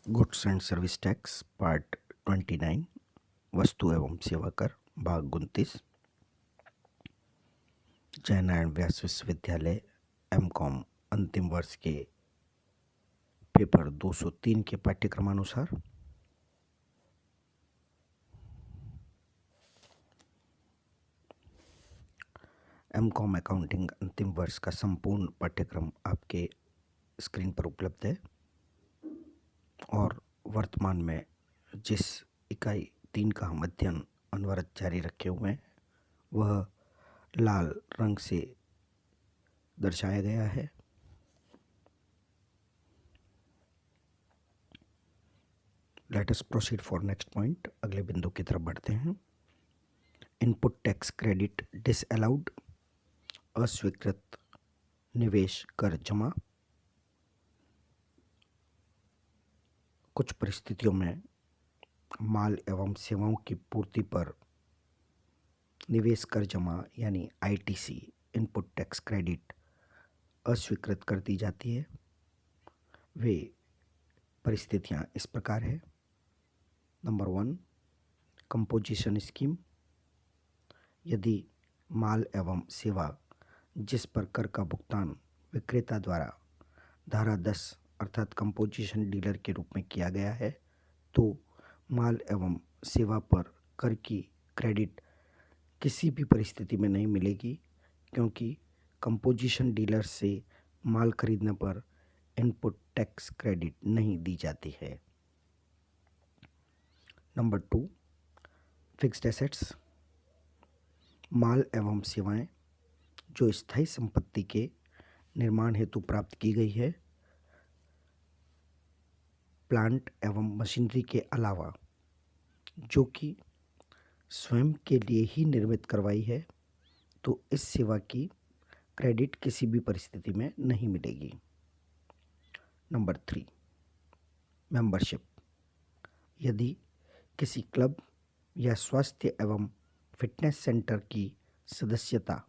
Goods and service tax part 29 वस्तु एवं सेवा कर भाग 29 जय नारायण व्यास विश्वविद्यालय एमकॉम अंतिम वर्ष के पेपर 203 के पाठ्यक्रमानुसार एमकॉम अकाउंटिंग अंतिम वर्ष का संपूर्ण पाठ्यक्रम आपके स्क्रीन पर उपलब्ध है और वर्तमान में जिस इकाई 3 का हम अध्ययन अनवरत जारी रखे हुए हैं वह लाल रंग से दर्शाया गया है। Let us proceed for next point. अगले बिंदु की तरफ बढ़ते हैं। इनपुट टैक्स क्रेडिट डिसअलाउड, अस्वीकृत निवेश कर जमा। कुछ परिस्थितियों में माल एवं सेवाओं की पूर्ति पर निवेश कर जमा यानी आईटीसी इनपुट टैक्स क्रेडिट अस्वीकृत कर दी जाती है। वे परिस्थितियां इस प्रकार है। Number 1, composition scheme. यदि माल एवं सेवा जिस पर कर का भुगतान विक्रेता द्वारा धारा 10 अर्थात कंपोजिशन डीलर के रूप में किया गया है तो माल एवं सेवा पर कर की क्रेडिट किसी भी परिस्थिति में नहीं मिलेगी, क्योंकि कंपोजिशन डीलर से माल खरीदने पर इनपुट टैक्स क्रेडिट नहीं दी जाती है। Number 2, fixed assets. माल एवं सेवाएं जो स्थायी संपत्ति के निर्माण हेतु प्राप्त की गई है, प्लांट एवं मशीनरी के अलावा जो कि स्वयं के लिए ही निर्मित करवाई है, तो इस सेवा की क्रेडिट किसी भी परिस्थिति में नहीं मिलेगी। Number 3, membership. यदि किसी क्लब या स्वास्थ्य एवं फिटनेस सेंटर की सदस्यता,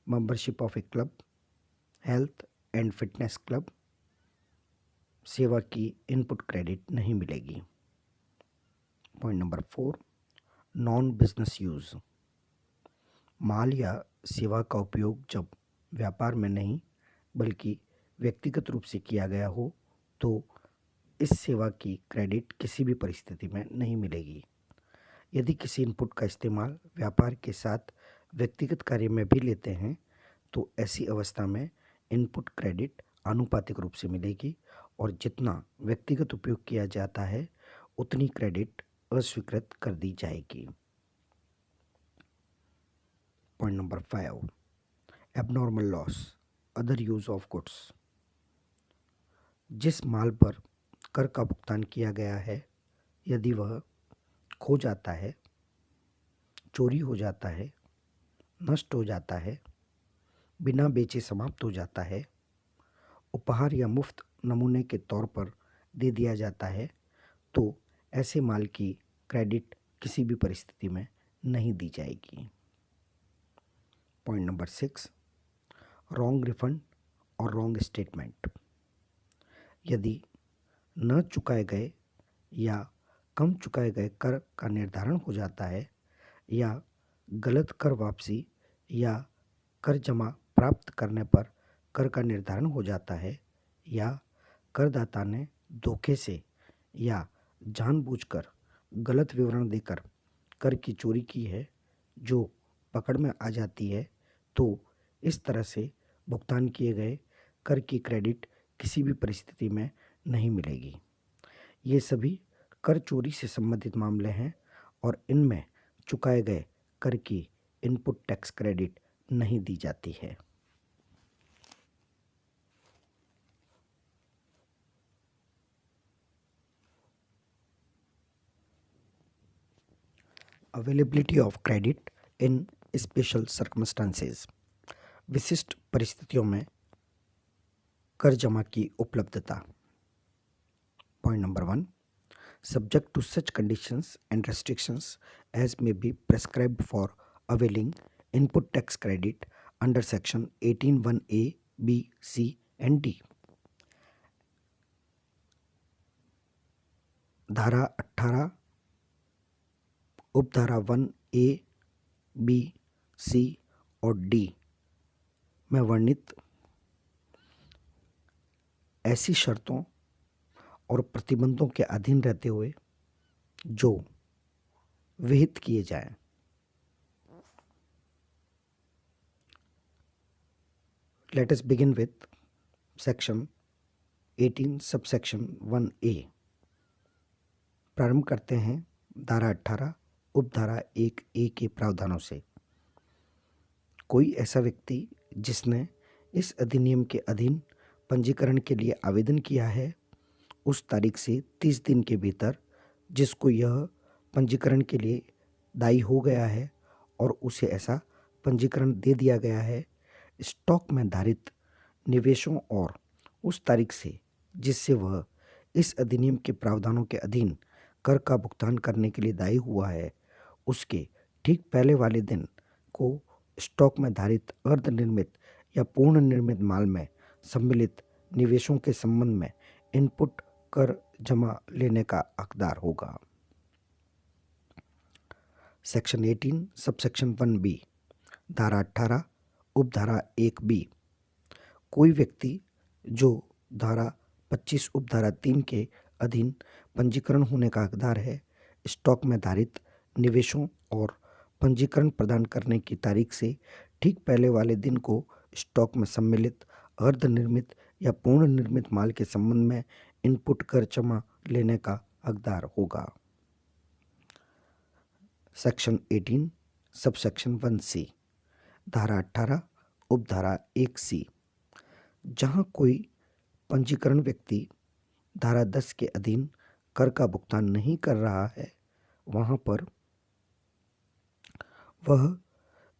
membership of a club, health and fitness club, सेवा की इनपुट क्रेडिट नहीं मिलेगी। Point number 4, non business use. माल या सेवा का उपयोग जब व्यापार में नहीं बल्कि व्यक्तिगत रूप से किया गया हो तो इस सेवा की क्रेडिट किसी भी परिस्थिति में नहीं मिलेगी। यदि किसी इनपुट का इस्तेमाल व्यापार के साथ व्यक्तिगत कार्य में भी लेते हैं तो ऐसी अवस्था में इनपुट क्रेडिट आनुपातिक रूप से मिलेगी और जितना व्यक्तिगत उपयोग किया जाता है उतनी क्रेडिट अस्वीकृत कर दी जाएगी। Point number 5, abnormal loss, other use of goods. जिस माल पर कर का भुगतान किया गया है यदि वह खो जाता है, चोरी हो जाता है, नष्ट हो जाता है, बिना बेचे समाप्त हो जाता है, उपहार या मुफ्त नमूने के तौर पर दे दिया जाता है तो ऐसे माल की क्रेडिट किसी भी परिस्थिति में नहीं दी जाएगी। पॉइंट नंबर 6, रॉन्ग रिफंड और रॉन्ग स्टेटमेंट। यदि न चुकाए गए या कम चुकाए गए कर का निर्धारण हो जाता है या गलत कर वापसी या कर जमा प्राप्त करने पर कर का निर्धारण हो जाता है या करदाता ने धोखे से या जानबूझकर गलत विवरण देकर कर की चोरी की है जो पकड़ में आ जाती है तो इस तरह से भुगतान किए गए कर की क्रेडिट किसी भी परिस्थिति में नहीं मिलेगी। ये सभी कर चोरी से संबंधित मामले हैं और इनमें चुकाए गए कर की इनपुट टैक्स क्रेडिट नहीं दी जाती है। Availability of credit in special circumstances. विशिष्ट परिस्थितियों में कर जमा की उपलब्धता। Point number 1, subject to such conditions and restrictions as may be prescribed for availing input tax credit under section 18(1)(a), b, c and d। धारा 18 उपधारा 1A, B, C और D में वर्णित ऐसी शर्तों और प्रतिबंधों के अधीन रहते हुए जो विहित किए जाएं। Let us begin with section 18 subsection 1A। प्रारंभ करते हैं धारा 18 उपधारा 1A के प्रावधानों से। कोई ऐसा व्यक्ति जिसने इस अधिनियम के अधीन पंजीकरण के लिए आवेदन किया है, उस तारीख से 30 दिन के भीतर जिसको यह पंजीकरण के लिए दायी हो गया है और उसे ऐसा पंजीकरण दे दिया गया है, स्टॉक में धारित निवेशों और उस तारीख से जिससे वह इस अधिनियम के प्रावधानों के अधीन कर का भुगतान करने के लिए दायी हुआ है, उसके ठीक पहले वाले दिन को स्टॉक में धारित अर्धनिर्मित या पूर्ण निर्मित माल में सम्मिलित निवेशों के संबंध में इनपुट कर जमा लेने का हकदार होगा। सेक्शन 18 सबसेक्शन 1B धारा 18 उपधारा 1B। कोई व्यक्ति जो धारा 25 उपधारा 3 के अधीन पंजीकरण होने का हकदार है, स्टॉक में धारित निवेशों और पंजीकरण प्रदान करने की तारीख से ठीक पहले वाले दिन को स्टॉक में सम्मिलित अर्धनिर्मित या पूर्ण निर्मित माल के संबंध में इनपुट कर जमा लेने का हकदार होगा। सेक्शन 18 सबसेक्शन 1C धारा 18 उपधारा 1C। जहां कोई पंजीकरण व्यक्ति धारा 10 के अधीन कर का भुगतान नहीं कर रहा है, वहां पर वह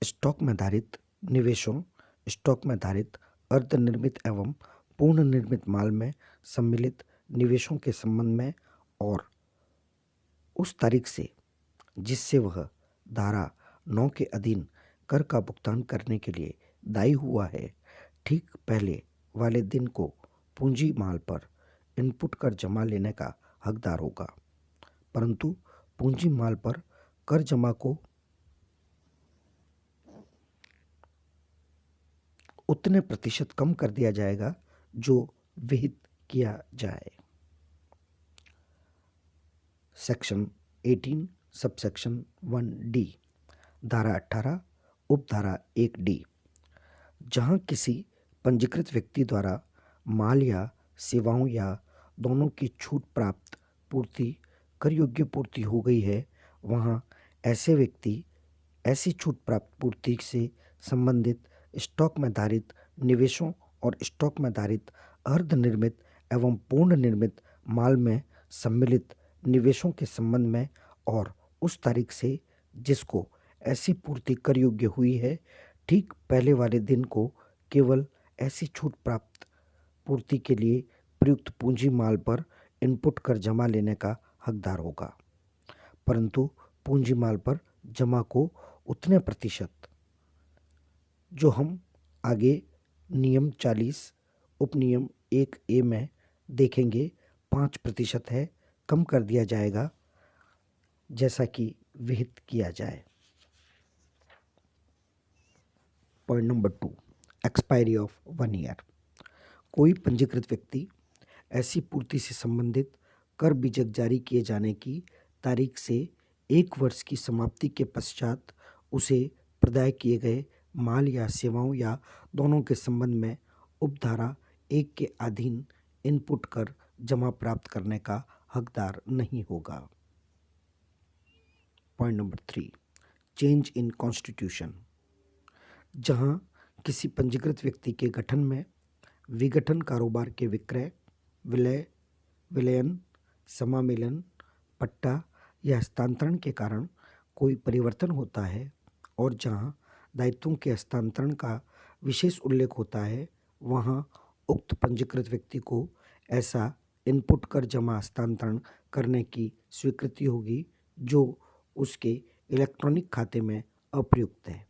स्टॉक में धारित निवेशों, स्टॉक में धारित अर्धनिर्मित एवं पूर्ण निर्मित माल में सम्मिलित निवेशों के संबंध में और उस तारीख से जिससे वह धारा 9 के अधीन कर का भुगतान करने के लिए दायी हुआ है, ठीक पहले वाले दिन को पूंजी माल पर इनपुट कर जमा लेने का हकदार होगा। परंतु पूंजी माल पर कर जमा को उतने प्रतिशत कम कर दिया जाएगा जो विहित किया जाए। सेक्शन 18 सबसेक्शन 1D धारा 18 उपधारा 1D। जहां किसी पंजीकृत व्यक्ति द्वारा माल या सेवाओं या दोनों की छूट प्राप्त पूर्ति कर योग्य पूर्ति हो गई है, वहां ऐसे व्यक्ति ऐसी छूट प्राप्त पूर्ति से संबंधित स्टॉक में धारित निवेशों और स्टॉक में धारित अर्धनिर्मित एवं पूर्ण निर्मित माल में सम्मिलित निवेशों के संबंध में और उस तारीख से जिसको ऐसी पूर्ति कर योग्य हुई है, ठीक पहले वाले दिन को केवल ऐसी छूट प्राप्त पूर्ति के लिए प्रयुक्त पूंजी माल पर इनपुट कर जमा लेने का हकदार होगा। परंतु पूंजी माल पर जमा को उतने प्रतिशत जो हम आगे नियम 40 उपनियम 1A में देखेंगे 5% है, कम कर दिया जाएगा जैसा कि विहित किया जाए। Point number 2 expiry of 1 year. कोई पंजीकृत व्यक्ति ऐसी पूर्ति से संबंधित कर बीजक जारी किए जाने की तारीख से 1 वर्ष की समाप्ति के पश्चात उसे प्रदाय किए गए माल या सेवाओं या दोनों के संबंध में उपधारा 1 के अधीन इनपुट कर जमा प्राप्त करने का हकदार नहीं होगा। Point number 3 change in constitution. जहां किसी पंजीकृत व्यक्ति के गठन में विघटन, कारोबार के विक्रय, विलय, विलयन, समामेलन, पट्टा या हस्तांतरण के कारण कोई परिवर्तन होता है और जहां दायित्वों के हस्तांतरण का विशेष उल्लेख होता है, वहां उक्त पंजीकृत व्यक्ति को ऐसा इनपुट कर जमा हस्तांतरण करने की स्वीकृति होगी जो उसके इलेक्ट्रॉनिक खाते में अप्रयुक्त है।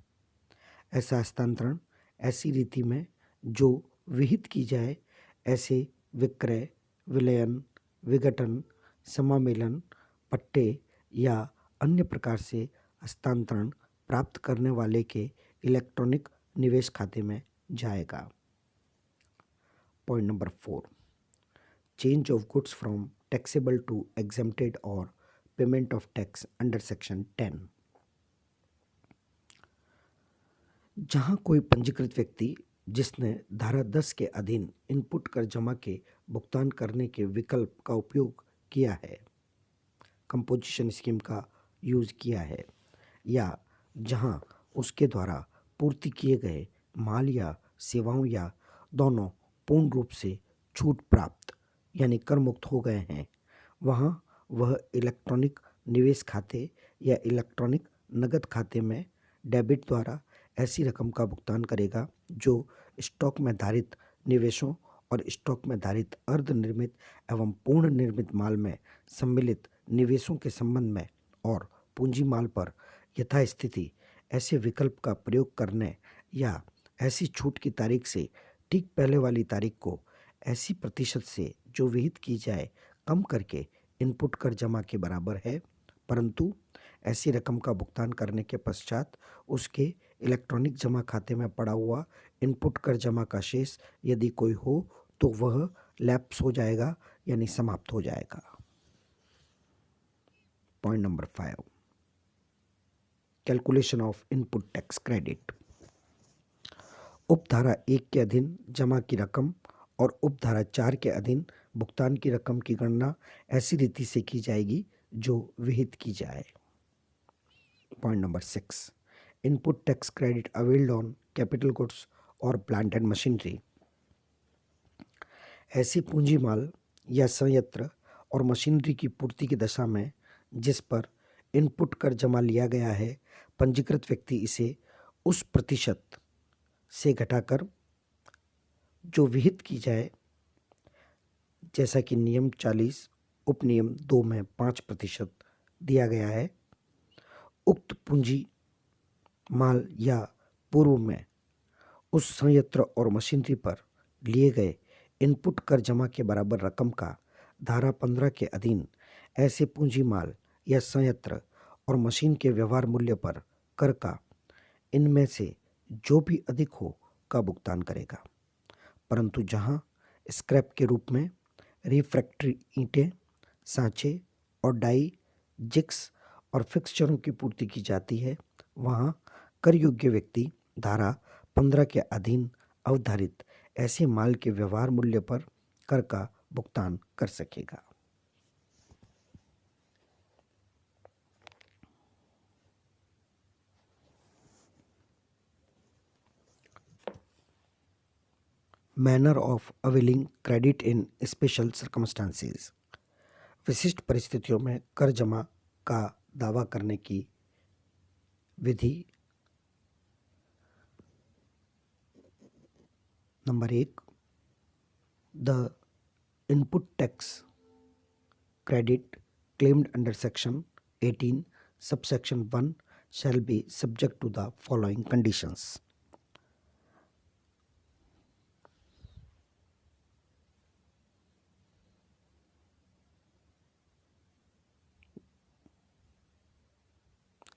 ऐसा हस्तांतरण ऐसी रीति में जो विहित की जाए, ऐसे विक्रय, विलयन, विघटन, समामेलन, पट्टे या अन्य प्रकार से हस्तांतरण प्राप्त करने वाले के इलेक्ट्रॉनिक निवेश खाते में जाएगा। Point number 4, change of goods from taxable to exempted और payment of tax under section 10। जहां कोई पंजीकृत व्यक्ति जिसने धारा 10 के अधीन इनपुट कर जमा के भुगतान करने के विकल्प का उपयोग किया है, कंपोजिशन स्कीम का यूज किया है, या जहां उसके द्वारा पूर्ति किए गए माल या सेवाओं या दोनों पूर्ण रूप से छूट प्राप्त यानी कर मुक्त हो गए हैं, वहां वह इलेक्ट्रॉनिक निवेश खाते या इलेक्ट्रॉनिक नगद खाते में डेबिट द्वारा ऐसी रकम का भुगतान करेगा जो स्टॉक में धारित निवेशों और स्टॉक में धारित अर्धनिर्मित एवं पूर्ण निर्मित माल में सम्मिलित निवेशों के संबंध में और पूंजी माल पर यथास्थिति ऐसे विकल्प का प्रयोग करने या ऐसी छूट की तारीख से ठीक पहले वाली तारीख को ऐसी प्रतिशत से जो विहित की जाए कम करके इनपुट कर जमा के बराबर है, परंतु ऐसी रकम का भुगतान करने के पश्चात उसके इलेक्ट्रॉनिक जमा खाते में पड़ा हुआ इनपुट कर जमा का शेष यदि कोई हो तो वह लैप्स हो जाएगा यानी समाप्त हो जाएगा। Point number 5, calculation of input tax credit. उपधारा 1 के अधीन जमा की रकम और उपधारा 4 के अधीन भुगतान की रकम की गणना ऐसी रीति से की जाएगी जो विहित की जाए। Point number 6, input tax credit availed on capital goods और प्लांट एंड मशीनरी। ऐसी पूंजी माल या संयंत्र और मशीनरी की पूर्ति की दशा में जिस पर इनपुट कर जमा लिया गया है, पंजीकृत व्यक्ति इसे उस प्रतिशत से घटाकर जो विहित की जाए, जैसा कि नियम 40 उपनियम 2 में 5% दिया गया है, उक्त पूंजी माल या पूर्व में उस संयंत्र और मशीनरी पर लिए गए इनपुट कर जमा के बराबर रकम का धारा 15 के अधीन ऐसे पूंजी माल या संयंत्र और मशीन के व्यवहार मूल्य पर कर का इनमें से जो भी अधिक हो का भुगतान करेगा। परंतु जहां स्क्रैप के रूप में रिफ्रैक्टरी ईंटें, सांचे और डाई, जिक्स और फिक्सचरों की पूर्ति की जाती है, वहां कर योग्य व्यक्ति धारा 15 के अधीन अवधारित ऐसे माल के व्यवहार मूल्य पर कर का भुगतान कर सकेगा। Manner of availing credit in special circumstances. विशिष्ट परिस्थितियों में कर जमा का दावा करने की विधि। Number 1, the input tax credit claimed under section 18 subsection 1 shall be subject to the following conditions.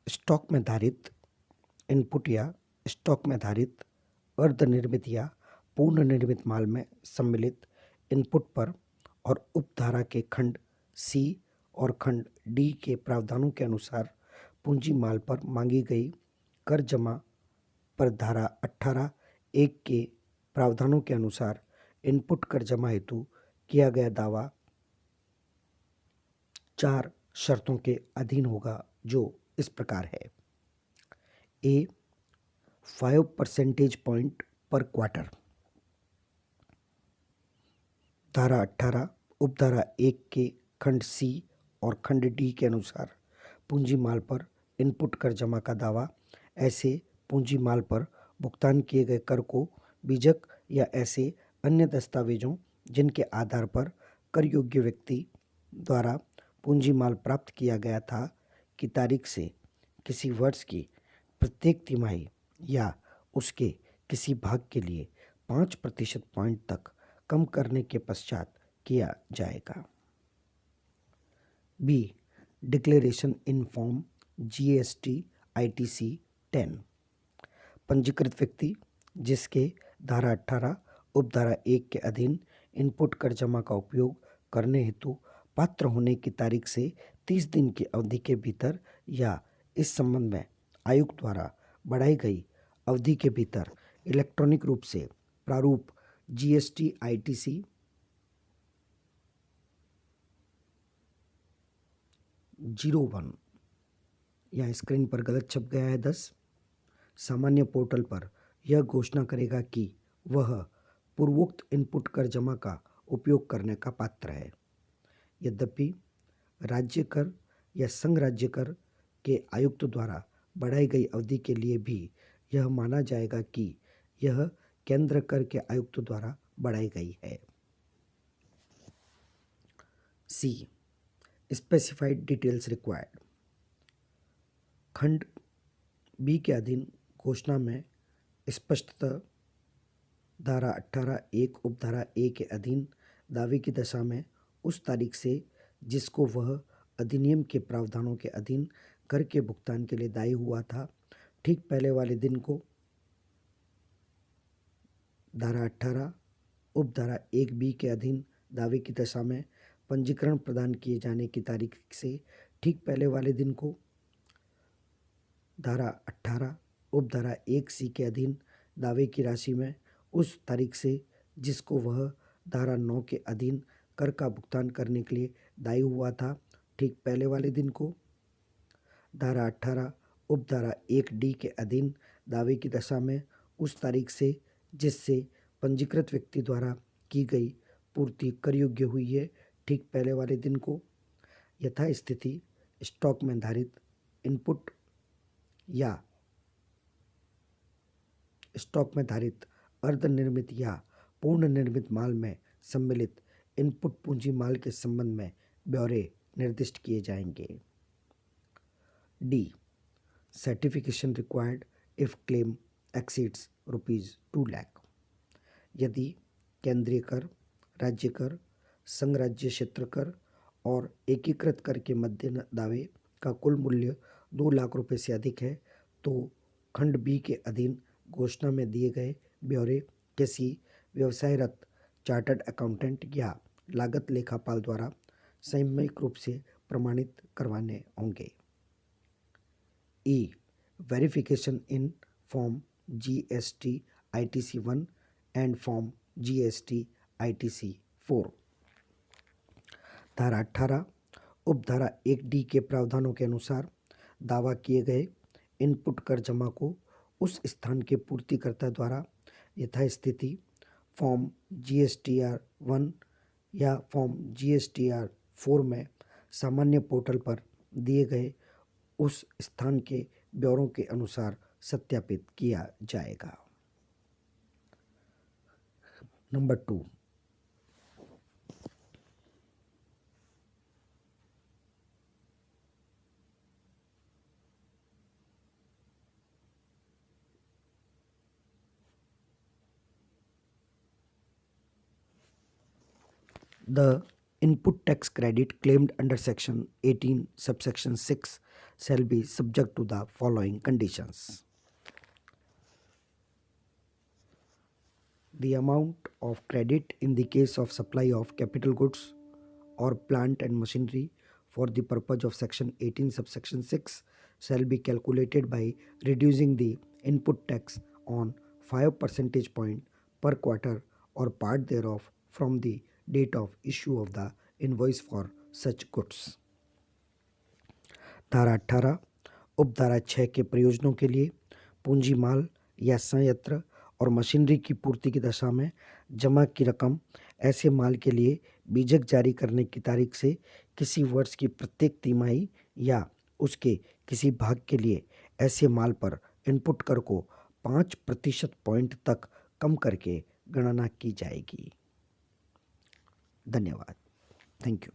Stock में धारित इनपुट या स्टॉक में धारित अर्धनिर्मित या पूर्ण निर्मित माल में सम्मिलित इनपुट पर और उपधारा के खंड सी और खंड डी के प्रावधानों के अनुसार पूंजी माल पर मांगी गई कर जमा पर धारा 18(1) के प्रावधानों के अनुसार इनपुट कर जमा हेतु किया गया दावा 4 शर्तों के अधीन होगा, जो इस प्रकार है। ए, 5 परसेंटेज पॉइंट पर क्वार्टर। धारा 18 उपधारा 1 के खंड सी और खंड डी के अनुसार पूंजी माल पर इनपुट कर जमा का दावा ऐसे पूंजी माल पर भुगतान किए गए कर को बीजक या ऐसे अन्य दस्तावेजों जिनके आधार पर कर योग्य व्यक्ति द्वारा पूंजी माल प्राप्त किया गया था की तारीख से किसी वर्ष की प्रत्येक तिमाही या उसके किसी भाग के लिए 5% पॉइंट तक कम करने के पश्चात किया जाएगा। B. Declaration in form GST ITC 10. पंजीकृत व्यक्ति जिसके धारा 18 उपधारा 1 के अधीन इनपुट कर जमा का उपयोग करने हेतु पात्र होने की तारीख से 30 दिन की अवधि के भीतर या इस संबंध में आयुक्त द्वारा बढ़ाई गई अवधि के भीतर इलेक्ट्रॉनिक रूप से प्रारूप GST ITC 01, यहाँ स्क्रीन पर गलत छप गया है 10, सामान्य पोर्टल पर यह घोषणा करेगा कि वह पूर्वोक्त इनपुट कर जमा का उपयोग करने का पात्र है। यद्यपि राज्य कर या संघ राज्य कर के आयुक्त द्वारा बढ़ाई गई अवधि के लिए भी यह माना जाएगा कि यह केंद्र कर के आयुक्त द्वारा बढ़ाई गई है। सी. Specified details required. खंड बी के अधीन घोषणा में स्पष्टतः धारा 18(1) उपधारा ए के अधीन दावे की दशा में उस तारीख से जिसको वह अधिनियम के प्रावधानों के अधीन कर के भुगतान के लिए दायी हुआ था, ठीक पहले वाले दिन को धारा 18 उपधारा 1B के अधीन दावे की दशा में पंजीकरण प्रदान किए जाने की तारीख से ठीक पहले वाले दिन को धारा 18 उपधारा 1C के अधीन दावे की राशि में उस तारीख से जिसको वह धारा 9 के अधीन कर का भुगतान करने के लिए दायी हुआ था, ठीक पहले वाले दिन को धारा 18 उपधारा 1D के अधीन दावे की दशा में उस तारीख से जिससे पंजीकृत व्यक्ति द्वारा की गई पूर्ति कर योग्य हुई है, ठीक पहले वाले दिन को यथास्थिति स्टॉक में धारित इनपुट या स्टॉक में धारित अर्धनिर्मित या पूर्ण निर्मित माल में सम्मिलित इनपुट पूंजी माल के संबंध में ब्यौरे निर्दिष्ट किए जाएंगे। D. Certification required if claim exceeds ₹2 lakh. यदि केंद्रीय कर, राज्य कर, संघ राज्य क्षेत्र कर और एकीकृत कर के मध्य दावे का कुल मूल्य 2 लाख रुपए से अधिक है तो खंड बी के अधीन घोषणा में दिए गए ब्यौरे किसी व्यवसायरत चार्टर्ड अकाउंटेंट या लागत लेखापाल द्वारा सामयिक रूप से प्रमाणित करवाने होंगे। E. Verification in form GST ITC 1 and form GST ITC 4. धारा 18 उपधारा 1D के प्रावधानों के अनुसार दावा किए गए इनपुट कर जमा को उस स्थान के पूर्तिकर्ता द्वारा यथास्थिति फॉर्म GSTR 1 या फॉर्म GSTR 4 में सामान्य पोर्टल पर दिए गए उस स्थान के ब्यौरों के अनुसार सत्यापित किया जाएगा। Number 2. The input tax credit claimed under Section 18, subsection 6 shall be subject to the following conditions. The amount of credit in the case of supply of capital goods or plant and machinery for the purpose of Section 18, subsection 6 shall be calculated by reducing the input tax on 5 percentage point per quarter or part thereof from the date of issue of the invoice for such goods. धारा 18 उपधारा 6 के प्रयोजनों के लिए पूंजी माल या संयंत्र और machinery की पूर्ति की दशा में जमा की रकम ऐसे माल के लिए बीजक जारी करने की तारीख से किसी वर्ष की प्रत्येक तिमाही या उसके किसी भाग के लिए ऐसे माल पर इनपुट कर को 5% पॉइंट तक कम करके गणना की जाएगी। धन्यवाद। Thank you.